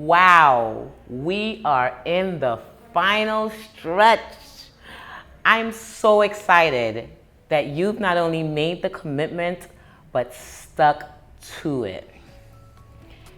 Wow, we are in the final stretch. I'm so excited that you've not only made the commitment, but stuck to it.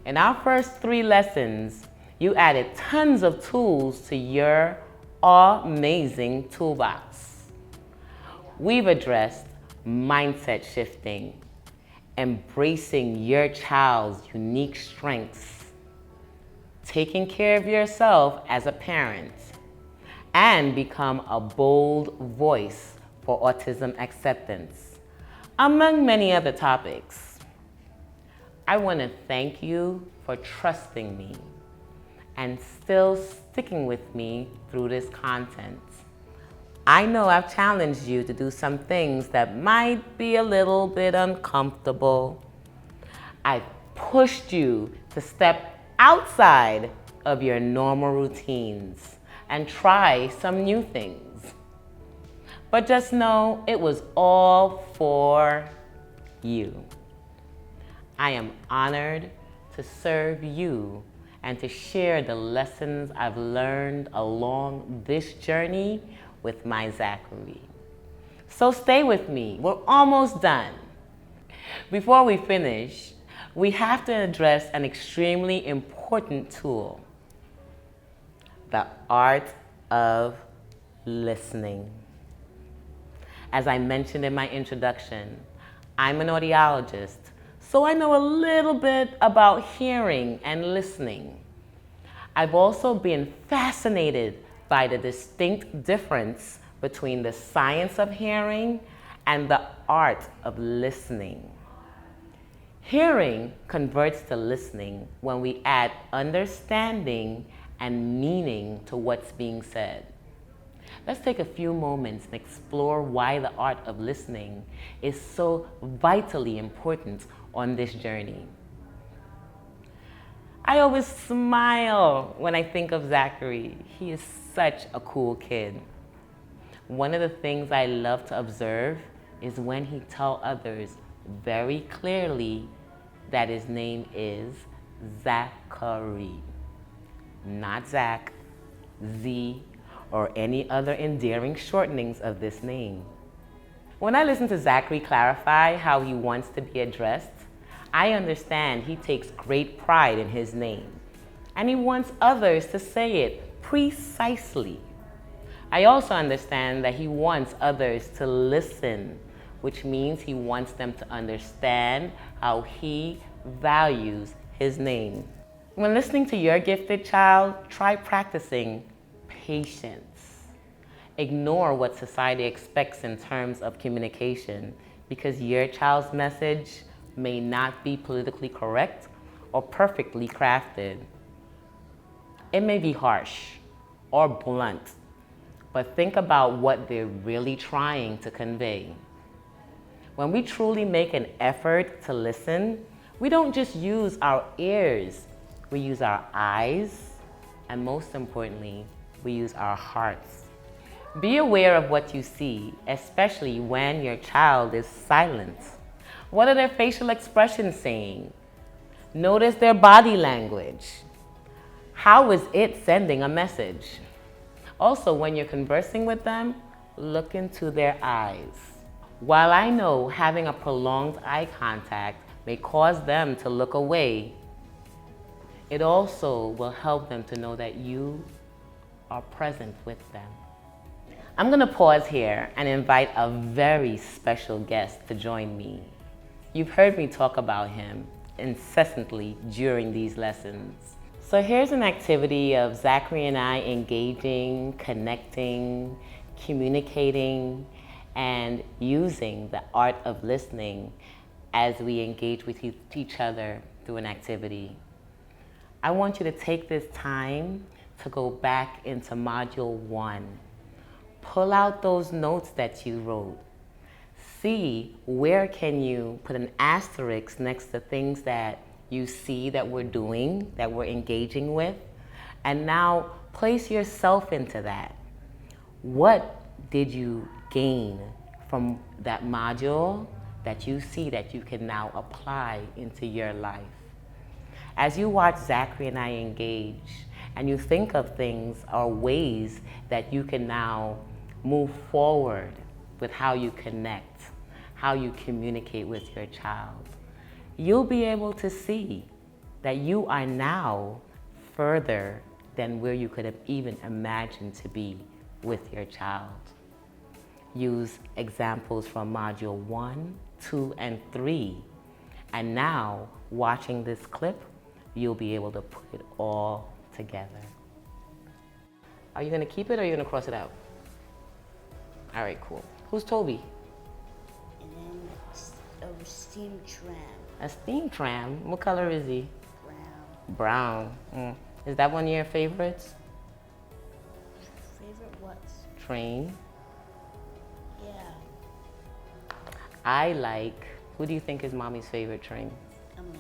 In our first 3 lessons, you added tons of tools to your Aumazing toolbox. We've addressed mindset shifting, embracing your child's unique strengths, taking care of yourself as a parent, and become a bold voice for autism acceptance, among many other topics. I want to thank you for trusting me and still sticking with me through this content. I know I've challenged you to do some things that might be a little bit uncomfortable. I've pushed you to step outside of your normal routines and try some new things. But just know it was all for you. I am honored to serve you and to share the lessons I've learned along this journey with my Zachary. So stay with me, we're almost done. Before we finish, we have to address an extremely important tool, the art of listening. As I mentioned in my introduction, I'm an audiologist, so I know a little bit about hearing and listening. I've also been fascinated by the distinct difference between the science of hearing and the art of listening. Hearing converts to listening when we add understanding and meaning to what's being said. Let's take a few moments and explore why the art of listening is so vitally important on this journey. I always smile when I think of Zachary. He is such a cool kid. One of the things I love to observe is when he tells others very clearly that his name is Zachary, not Zach, Z, or any other endearing shortenings of this name. When I listen to Zachary clarify how he wants to be addressed, I understand he takes great pride in his name, and he wants others to say it precisely. I also understand that he wants others to listen, which means he wants them to understand how he values his name. When listening to your gifted child, try practicing patience. Ignore what society expects in terms of communication, because your child's message may not be politically correct or perfectly crafted. It may be harsh or blunt, but think about what they're really trying to convey. When we truly make an effort to listen, we don't just use our ears, we use our eyes, and most importantly, we use our hearts. Be aware of what you see, especially when your child is silent. What are their facial expressions saying? Notice their body language. How is it sending a message? Also, when you're conversing with them, look into their eyes. While I know having a prolonged eye contact may cause them to look away, it also will help them to know that you are present with them. I'm going to pause here and invite a very special guest to join me. You've heard me talk about him incessantly during these lessons. So here's an activity of Zachary and I engaging, connecting, communicating, and using the art of listening as we engage with each other through an activity. I want you to take this time to go back into Module 1. Pull out those notes that you wrote. See where can you put an asterisk next to things that you see that we're doing, that we're engaging with, and now place yourself into that. What did you gain from that module that you see that you can now apply into your life? As you watch Zachary and I engage, and you think of things or ways that you can now move forward with how you connect, how you communicate with your child, you'll be able to see that you are now further than where you could have even imagined to be with your child. Use examples from module 1, 2, and 3. And now, watching this clip, you'll be able to put it all together. Are you gonna keep it or are you gonna cross it out? All right, cool. Who's Toby? And then a steam tram. A steam tram? What color is he? Brown. Brown. Is that one of your favorites? Favorite what? Train. Yeah. I like, who do you think is mommy's favorite train? Emily.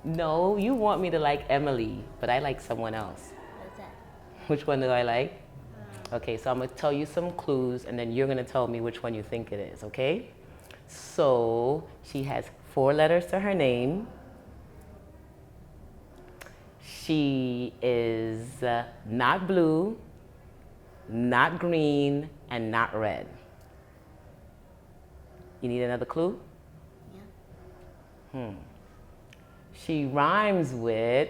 No, you want me to like Emily, but I like someone else. What's that? Which one do I like? Okay, so I'm gonna tell you some clues and then you're gonna tell me which one you think it is, okay? So, she has 4 letters to her name. She is not blue, not green, and not red. You need another clue? Yeah. She rhymes with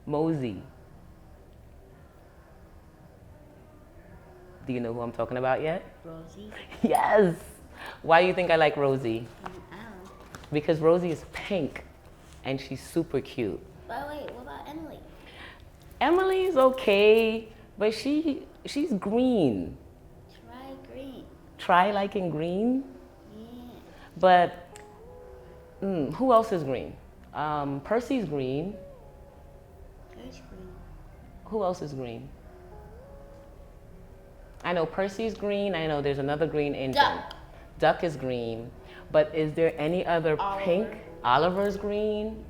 Mosey. Do you know who I'm talking about yet? Rosie. Yes. Why do you think I like Rosie? I don't know. Because Rosie is pink and she's super cute. But wait, what about Emily? Emily's okay, but she's green. Try green. Try liking green? Yeah. But who else is green? Percy's green. Who's green? Who else is green? I know Percy's green. I know there's another green engine. Duck. Duck is green. But is there any other pink? Oliver's green.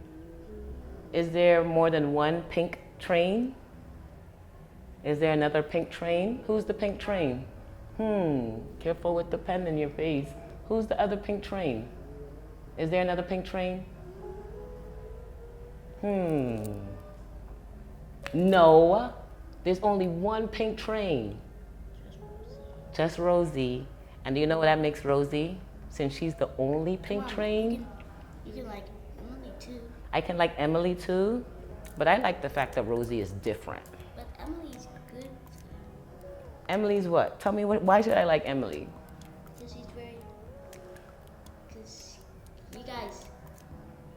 Is there more than one pink train? Is there another pink train? Who's the pink train? Careful with the pen in your face. Who's the other pink train? Is there another pink train? No, there's only one pink train. Just Rosie. And do you know what that makes Rosie? Since she's the only pink train. You can like Emily too. I can like Emily too, but I like the fact that Rosie is different. But Emily's good. Emily's what? Tell me, why should I like Emily? Because she's very. Because you guys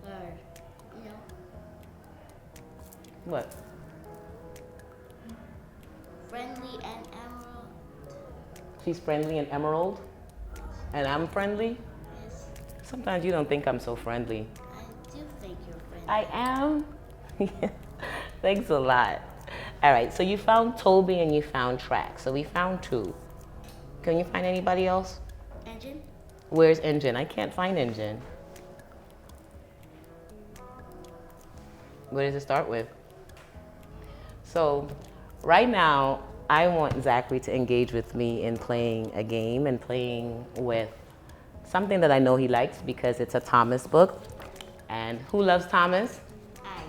are, you know. What? Friendly and emerald. She's friendly and emerald, and I'm friendly? Yes. Sometimes you don't think I'm so friendly. I do think you're friendly. I am? Thanks a lot. All right, so you found Toby and you found track. So we found 2. Can you find anybody else? Engine? Where's engine? I can't find engine. What does it start with? So right now, I want Zachary to engage with me in playing a game and playing with something that I know he likes because it's a Thomas book. And who loves Thomas? I.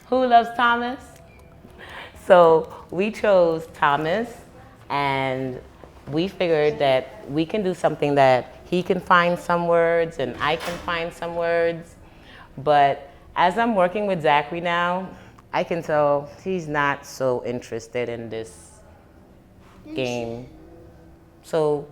Who loves Thomas? So we chose Thomas and we figured that we can do something that he can find some words and I can find some words. But as I'm working with Zachary now, I can tell he's not so interested in this game. So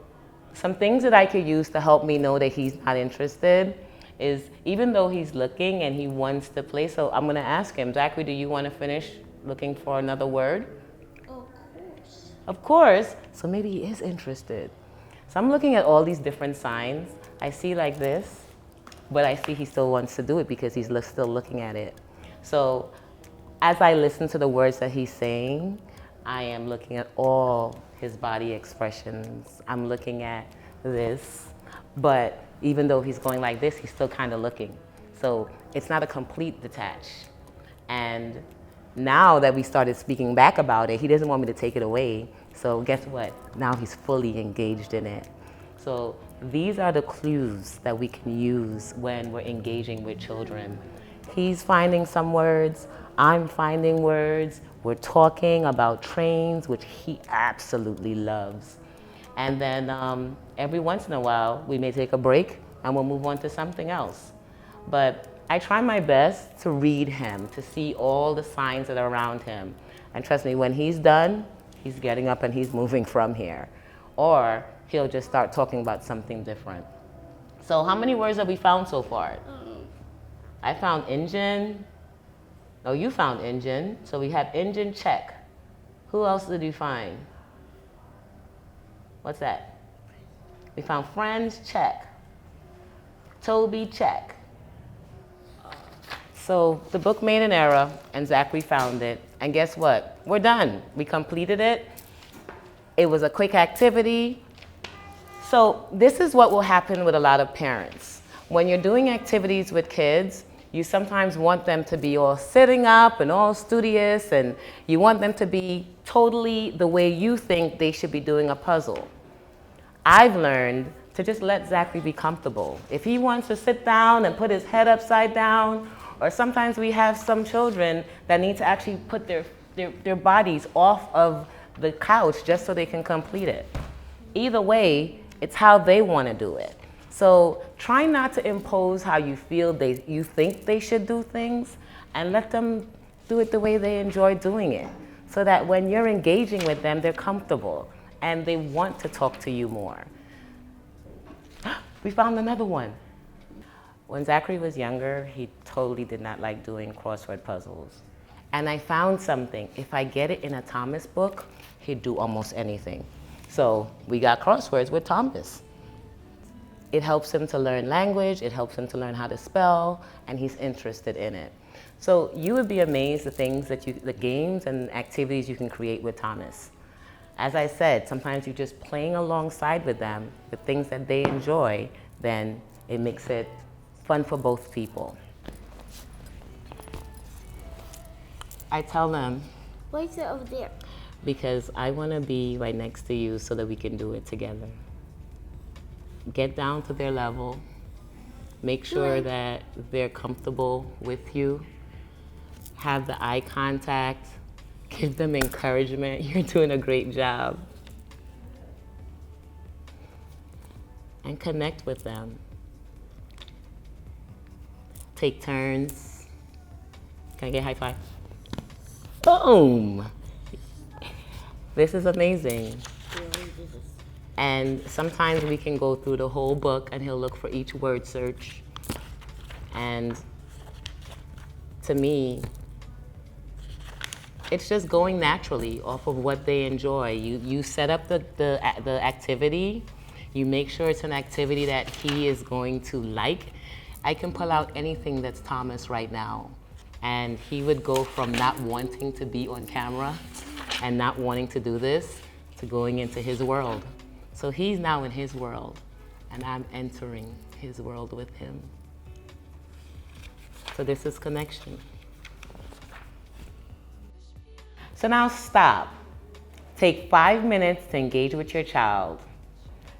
some things that I could use to help me know that he's not interested is even though he's looking and he wants to play, so I'm gonna ask him, Zachary, do you wanna finish looking for another word? Oh, of course. Of course, so maybe he is interested. So I'm looking at all these different signs. I see like this, but I see he still wants to do it because he's still looking at it. So as I listen to the words that he's saying, I am looking at all his body expressions. I'm looking at this, but even though he's going like this, he's still kind of looking. So it's not a complete detach. And now that we started speaking back about it, he doesn't want me to take it away. So guess what? Now he's fully engaged in it. So These are the clues that we can use when we're engaging with children. He's finding some words, I'm finding words, we're talking about trains, which he absolutely loves. And then every once in a while, we may take a break and we'll move on to something else. But I try my best to read him, to see all the signs that are around him. And trust me, when he's done, he's getting up and he's moving from here. Or he'll just start talking about something different. So how many words have we found so far? I found engine. Oh, you found engine. So we have engine, check. Who else did you find? What's that? We found friends, check. Toby, check. So the book made an error and Zachary found it. And guess what? We're done. We completed it. It was a quick activity. So this is what will happen with a lot of parents. When you're doing activities with kids, you sometimes want them to be all sitting up and all studious, and you want them to be totally the way you think they should be doing a puzzle. I've learned to just let Zachary be comfortable. If he wants to sit down and put his head upside down, or sometimes we have some children that need to actually put their bodies off of the couch just so they can complete it. Either way, it's how they want to do it. So try not to impose how you feel you think they should do things, and let them do it the way they enjoy doing it, so that when you're engaging with them, they're comfortable and they want to talk to you more. We found another one. When Zachary was younger, he totally did not like doing crossword puzzles. And I found something. If I get it in a Thomas book, he'd do almost anything. So we got crosswords with Thomas. It helps him to learn language, it helps him to learn how to spell, and he's interested in it. So you would be amazed the games and activities you can create with Thomas. As I said, sometimes you're just playing alongside with them, the things that they enjoy, then it makes it fun for both people. I tell them, Why is it over there? because I want to be right next to you so that we can do it together. Get down to their level. Make sure that they're comfortable with you. Have the eye contact. Give them encouragement. You're doing a great job. And connect with them. Take turns. Can I get a high five? Boom! This is amazing. And sometimes we can go through the whole book and he'll look for each word search. And to me, it's just going naturally off of what they enjoy. You set up the activity, you make sure it's an activity that he is going to like. I can pull out anything that's Thomas right now, and he would go from not wanting to be on camera and not wanting to do this to going into his world. So he's now in his world, and I'm entering his world with him. So this is connection. So now stop. Take 5 minutes to engage with your child.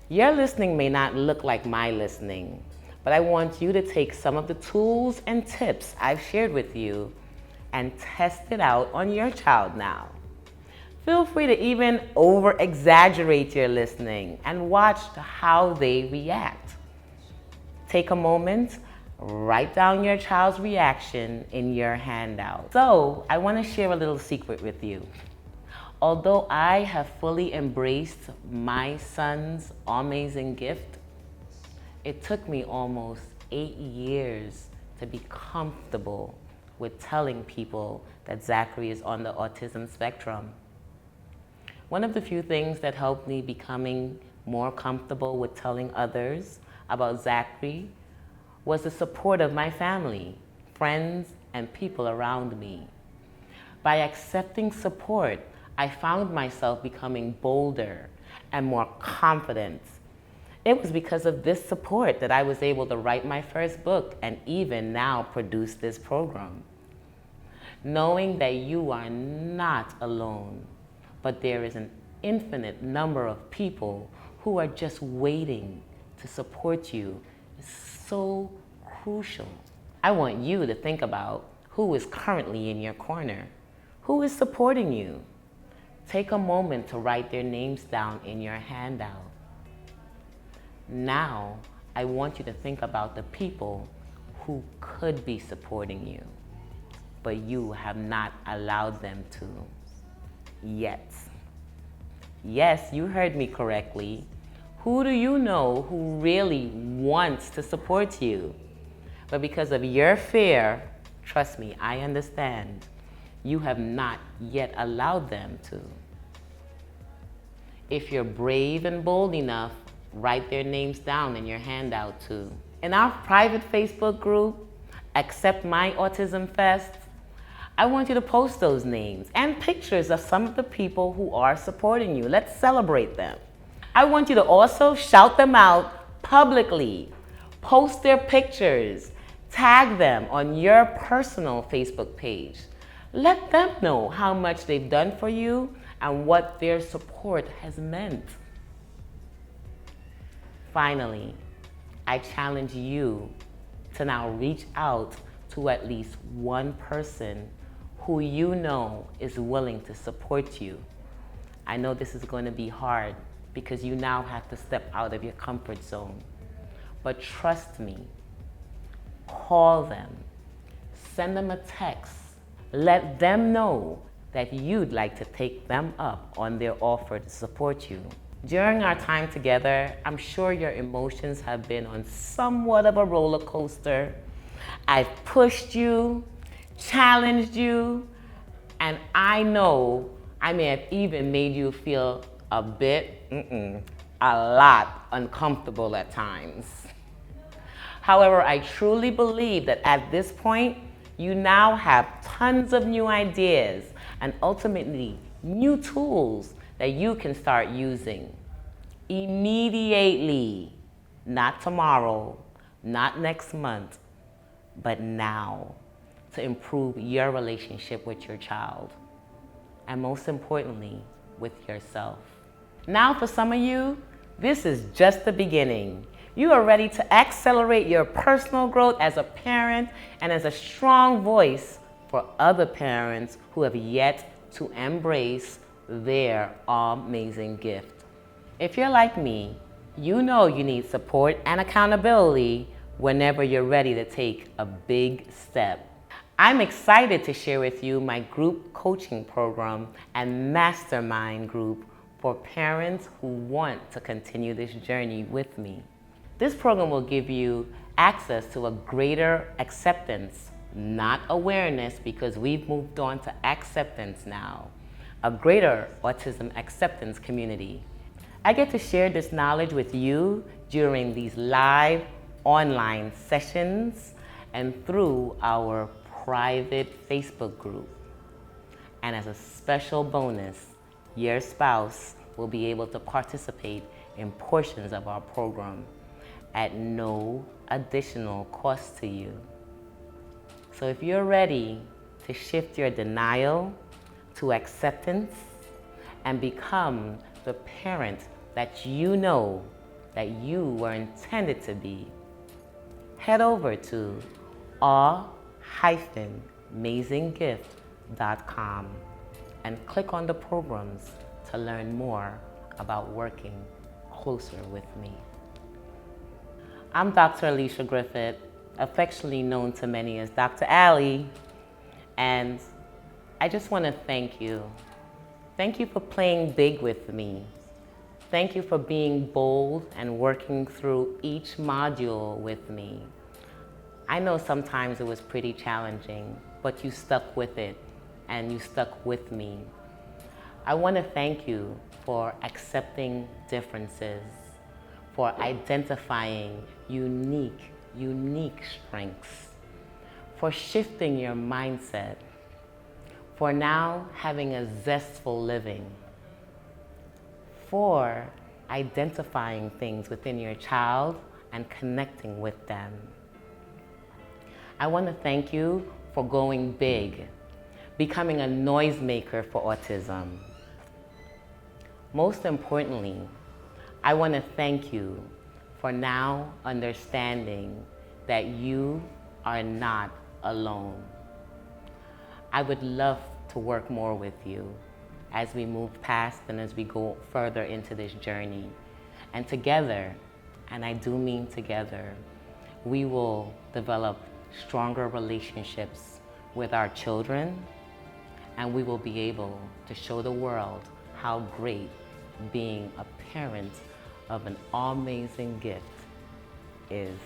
Your listening may not look like my listening, but I want you to take some of the tools and tips I've shared with you and test it out on your child now. Feel free to even over-exaggerate your listening and watch how they react. Take a moment, write down your child's reaction in your handout. So, I want to share a little secret with you. Although I have fully embraced my son's Aumazing gift, it took me almost 8 years to be comfortable with telling people that Zachary is on the autism spectrum. One of the few things that helped me becoming more comfortable with telling others about Zachary was the support of my family, friends, and people around me. By accepting support, I found myself becoming bolder and more confident. It was because of this support that I was able to write my first book and even now produce this program. Knowing that you are not alone, but there is an infinite number of people who are just waiting to support you is so crucial. I want you to think about who is currently in your corner, who is supporting you. Take a moment to write their names down in your handout. Now, I want you to think about the people who could be supporting you, but you have not allowed them to yet. Yes, you heard me correctly. Who do you know who really wants to support you? But because of your fear, trust me, I understand, you have not yet allowed them to. If you're brave and bold enough, write their names down in your handout too. In our private Facebook group, Accept My Autism Fest, I want you to post those names and pictures of some of the people who are supporting you. Let's celebrate them. I want you to also shout them out publicly. Post their pictures. Tag them on your personal Facebook page. Let them know how much they've done for you and what their support has meant. Finally, I challenge you to now reach out to at least one person who you know is willing to support you. I know this is going to be hard because you now have to step out of your comfort zone. But trust me, call them, send them a text, let them know that you'd like to take them up on their offer to support you. During our time together, I'm sure your emotions have been on somewhat of a roller coaster. I've pushed you, challenged you, and I know I may have even made you feel a bit, a lot uncomfortable at times. However, I truly believe that at this point, you now have tons of new ideas and ultimately new tools that you can start using immediately, not tomorrow, not next month, but now, to improve your relationship with your child, and most importantly, with yourself. Now for some of you, this is just the beginning. You are ready to accelerate your personal growth as a parent and as a strong voice for other parents who have yet to embrace their amazing gift. If you're like me, you know you need support and accountability whenever you're ready to take a big step. I'm excited to share with you my group coaching program and mastermind group for parents who want to continue this journey with me. This program will give you access to a greater acceptance, not awareness, because we've moved on to acceptance now, a greater autism acceptance community. I get to share this knowledge with you during these live online sessions and through our private Facebook group. And as a special bonus, your spouse will be able to participate in portions of our program at no additional cost to you. So if you're ready to shift your denial to acceptance and become the parent that you know that you were intended to be, head over to amazinggift.com and click on the programs to learn more about working closer with me. I'm Dr. Alicia Griffith, affectionately known to many as Dr. Allie, and I just want to thank you. Thank you for playing big with me. Thank you for being bold and working through each module with me. I know sometimes it was pretty challenging, but you stuck with it and you stuck with me. I want to thank you for accepting differences, for identifying unique strengths, for shifting your mindset, for now having a zestful living, for identifying things within your child and connecting with them. I want to thank you for going big, becoming a noisemaker for autism. Most importantly, I want to thank you For now, understanding that you are not alone. I would love to work more with you as we move past and as we go further into this journey. And together, and I do mean together, we will develop stronger relationships with our children, and we will be able to show the world how great being a parent of an amazing gift is.